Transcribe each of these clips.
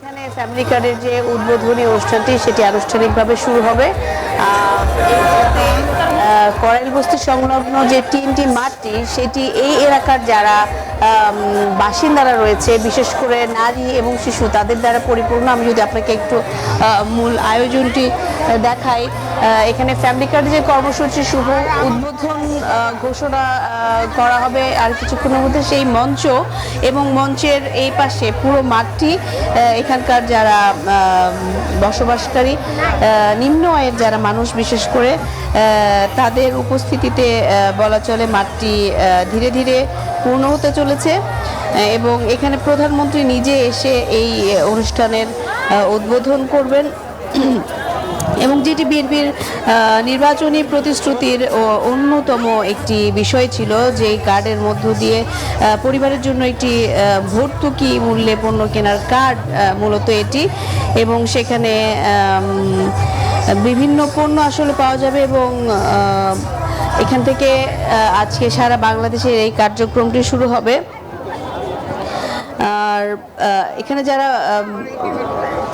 এখানে ফ্যামিলি কার্ডের যে উদ্বোধনী অনুষ্ঠানটি সেটি আনুষ্ঠানিকভাবে শুরু হবে। করাইল বস্তি সংলগ্ন যে তিনটি মাঠটি সেটি এই এলাকার যারা বাসিন্দারা রয়েছে, বিশেষ করে নারী এবং শিশু, তাদের দ্বারা পরিপূর্ণ। আমি যদি আপনাকে একটু মূল আয়োজনটি দেখাই, এখানে ফ্যামিলি কার্ডের যে কর্মসূচি শুভ উদ্বোধন ঘোষণা করা হবে আর কিছুক্ষণের মধ্যে। সেই মঞ্চ এবং মঞ্চের এই পাশে পুরো মাঠটি এখানকার যারা বসবাসকারী নিম্ন আয়ের যারা মানুষ, বিশেষ করে তাদের উপস্থিতিতে বলা চলে মাঠটি ধীরে ধীরে পূর্ণ হতে চলেছে। এবং এখানে প্রধানমন্ত্রী নিজে এসে এই অনুষ্ঠানের উদ্বোধন করবেন। এবং যেটি বিএনপির নির্বাচনী প্রতিশ্রুতির অন্যতম একটি বিষয় ছিল, যে এই কার্ডের মধ্য দিয়ে পরিবারের জন্য একটি ভর্তুকি মূল্যে পণ্য কেনার কার্ড মূলত এটি। এবং সেখানে বিভিন্ন পণ্য আসলে পাওয়া যাবে এবং এখান থেকে আজকে সারা বাংলাদেশের এই কার্যক্রমটি শুরু হবে। আর এখানে যারা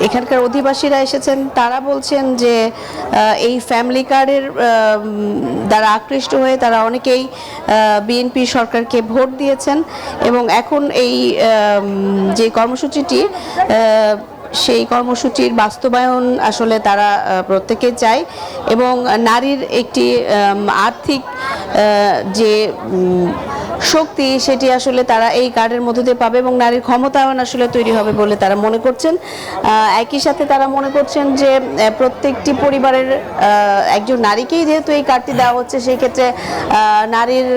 এখানকার অধিবাসীরা এসেছেন তারা বলছেন যে এই ফ্যামিলি কার্ডের দ্বারা আকৃষ্ট হয়ে তারা অনেকেই বিএনপি সরকারকে ভোট দিয়েছেন এবং এখন এই যে কর্মসূচিটি, সেই কর্মসূচির বাস্তবায়ন আসলে তারা প্রত্যেকে চায়। এবং নারীর একটি আর্থিক যে শক্তি সেটি আসলে তারা এই কার্ডের মধ্যে দিয়ে পাবে এবং নারীর ক্ষমতায়ন আসলে তৈরি হবে বলে তারা মনে করছেন। একই সাথে তারা মনে করছেন যে প্রত্যেকটি পরিবারের একজন নারীকেই যেহেতু এই কার্ডটি দেওয়া হচ্ছে, সেই ক্ষেত্রে নারীর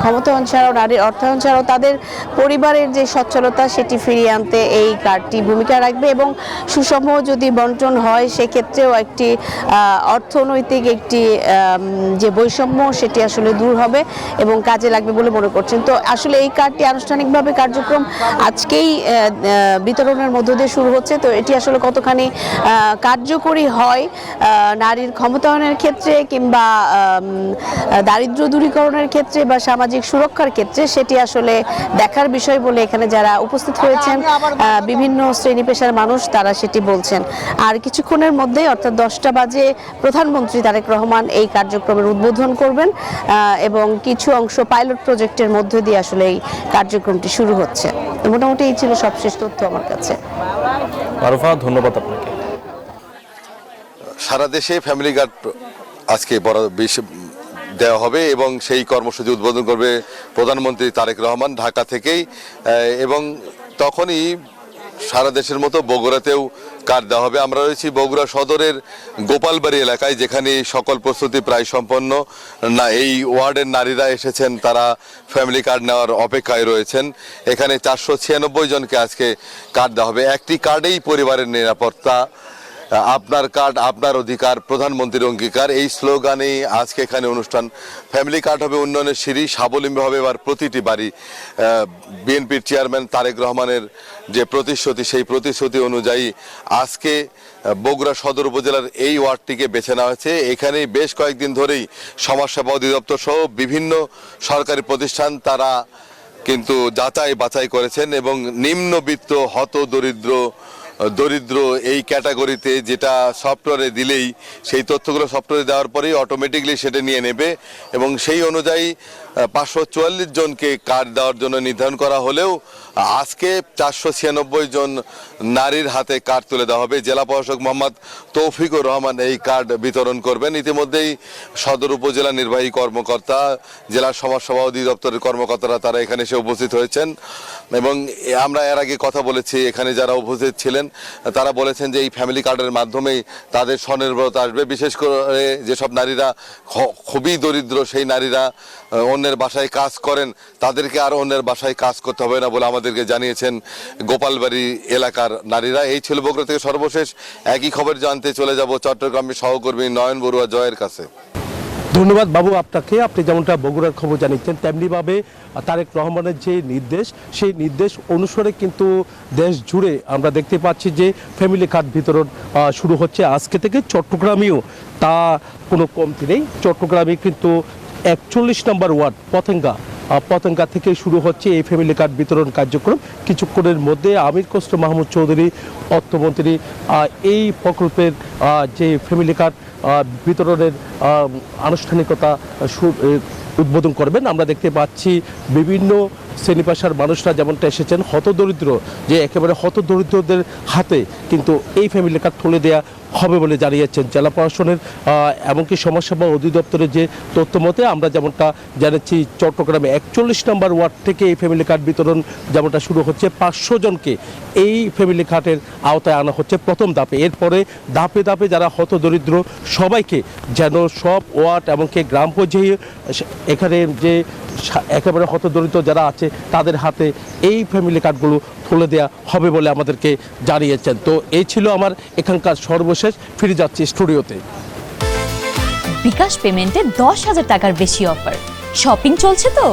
ক্ষমতায়ন ছাড়াও, নারীর অর্থায়ন ছাড়াও তাদের পরিবারের যে সচ্ছলতা সেটি ফিরিয়ে আনতে এই কার্ডটি ভূমিকা রাখবে। এবং সুষম যদি বন্টন হয় সেক্ষেত্রেও একটি অর্থনৈতিক একটি যে বৈষম্য সেটি আসলে দূর হবে এবং কাজে লাগবে বলে মনে করছেন। তো আসলে এই কার্ডটি আনুষ্ঠানিকভাবে কার্যক্রম আজকেই বিতরণের মধ্য দিয়ে শুরু হচ্ছে। তো এটি আসলে কতখানি কার্যকরী হয় নারীর ক্ষমতায়নের ক্ষেত্রে কিংবা দারিদ্র্য দূরীকরণের ক্ষেত্রে বা সামাজিক সুরক্ষার ক্ষেত্রে, সেটি আসলে দেখার বিষয় বলে এখানে যারা উপস্থিত হয়েছেন বিভিন্ন শ্রেণী পেশার মানুষ তারা সেটি বলছেন। আর কিছুক্ষণের মধ্যেই অর্থাৎ 10টা বাজে প্রধানমন্ত্রী তারেক রহমান এই কার্যক্রমের উদ্বোধন করবেন এবং কিছু অংশ পাইলট প্রজেক্টের মধ্য দিয়ে আসলে এই কার্যক্রমটি শুরু হচ্ছে। মোটামুটি এই ছিল সবশেষ তথ্য আমার কাছে। আরফা, ধন্যবাদ আপনাকে। সারা দেশে ফ্যামিলি কার্ড আজকে দেওয়া হবে এবং সেই কর্মসূচি উদ্বোধন করবে প্রধানমন্ত্রী তারেক রহমান ঢাকা থেকেই। এবং তখনই সারা দেশের মতো বগুড়াতেও কার্ড দেওয়া হবে। আমরা রয়েছি বগুড়া সদরের গোপালবাড়ি এলাকায়, যেখানে সকল প্রস্তুতি প্রায় সম্পন্ন। না, এই ওয়ার্ডের নারীরা এসেছেন, তারা ফ্যামিলি কার্ড নেওয়ার অপেক্ষায় রয়েছেন। এখানে 496 জনকে আজকে কার্ড দেওয়া হবে। একটি কার্ডেই পরিবারের নিরাপত্তা, আপনার কার্ড আপনার অধিকার, প্রধানমন্ত্রীর অঙ্গীকার, এই স্লোগানেই আজকে এখানে অনুষ্ঠান। ফ্যামিলি কার্ড হবে উন্নয়নের সিঁড়ি, স্বাবলম্বী হবে এবার প্রতিটি বাড়ি। বিএনপির চেয়ারম্যান তারেক রহমানের যে প্রতিশ্রুতি, সেই প্রতিশ্রুতি অনুযায়ী আজকে বগুড়া সদর উপজেলার এই ওয়ার্ডটিকে বেছে নেওয়া হয়েছে। এখানে বেশ কয়েকদিন ধরেই সমাজসেবা অধিদপ্তর সহ বিভিন্ন সরকারি প্রতিষ্ঠান তারা কিন্তু যাচাই বাছাই করেছেন এবং নিম্নবিত্ত, হত দরিদ্র এই ক্যাটাগরিতে যেটা সফটওয়্যারে দিলেই, সেই তথ্যগুলো সফটওয়্যারে দেওয়ার পরেই অটোমেটিকলি সেটা নিয়ে নেবে এবং সেই অনুযায়ী 544 জনকে কার্ড দেওয়ার জন্য নির্ধারণ করা হলেও আজকে 496 জন নারীর হাতে কার্ড তুলে দেওয়া হবে। জেলা প্রশাসক মোহাম্মদ তৌফিকুর রহমান এই কার্ড বিতরণ করবেন। ইতিমধ্যেই সদর উপজেলা নির্বাহী কর্মকর্তা, জেলা সমাজসেবা অধিদপ্তরের কর্মকর্তারা তারা এখানে এসে উপস্থিত হয়েছেন এবং আমরা এর আগে কথা বলেছি, এখানে যারা উপস্থিত ছিলেন তারা বলেছেন যে এই ফ্যামিলি কার্ডের মাধ্যমেই তাদের স্বনির্ভরতা আসবে। বিশেষ করে যেসব নারীরা খুবই দরিদ্র, সেই নারীরা অন্যের বাসায় কাজ করেন, তাদেরকে আর অন্যের বাসায় কাজ করতে হবে না বলে আমাদেরকে জানিয়েছেন গোপালবাড়ি এলাকার নারীরা। এই ছিল বগুড়া থেকে সর্বশেষ। একই খবর জানতে চলে যাব চট্টগ্রামের সহকর্মী নয়ন বড়ুয়া জয়ের কাছে। ধন্যবাদ বাবু আপনাকে। আপনি যেমনটা বগুড়ার খবর জানিয়েছেন, তেমনিভাবে তারেক রহমানের যে নির্দেশ, সেই নির্দেশ অনুসারে কিন্তু দেশ জুড়ে আমরা দেখতে পাচ্ছি যে ফ্যামিলি কার্ড বিতরণ শুরু হচ্ছে আজকে থেকে। চট্টগ্রামেও তা কোনো কমতি নেই। চট্টগ্রামে কিন্তু 41 নম্বর ওয়ার্ড পতেঙ্গা, পতেঙ্গা থেকে শুরু হচ্ছে এই ফ্যামিলি কার্ড বিতরণ কার্যক্রম। কিছুক্ষণের মধ্যে আমির খসরু মাহমুদ চৌধুরী অর্থমন্ত্রী এই প্রকল্পের যে ফ্যামিলি কার্ড বিতরণের আনুষ্ঠানিকতা উদ্বোধন করবেন। আমরা দেখতে পাচ্ছি বিভিন্ন শ্রেণী পেশার মানুষরা যেমনটা এসেছেন, হতদরিদ্র যে একেবারে হতদরিদ্রদের হাতে কিন্তু এই ফ্যামিলি কার্ড তুলে দেওয়া হবে বলে জানিয়েছেন জেলা প্রশাসনের এমনকি সমাজসেবা অধিদপ্তরের যে তথ্য মতে আমরা যেমনটা জানাচ্ছি, চট্টগ্রামে 41 নম্বর ওয়ার্ড থেকে এই ফ্যামিলি কার্ড বিতরণ যেমনটা শুরু হচ্ছে, 500 জনকে এই ফ্যামিলি কার্ডের আওতায় আনা হচ্ছে প্রথম ধাপে। এরপরে ধাপে ধাপে যারা হতদরিদ্র সবাইকে যেন সব ওয়ার্ড এমনকি গ্রাম পর্যায়ে এখানে যে একেবারে হতদরিদ্র যারা আছে তাদের হাতে এই ফ্যামিলি কার্ডগুলো তুলে দেওয়া হবে বলে আমাদেরকে জানিয়েছেন। তো এই ছিল আমার এখানকার সর্বশেষ। ফিরে যাচ্ছি স্টুডিওতে। বিকাশ পেমেন্টে 10,000 টাকার বেশি অফার, শপিং চলছে তো।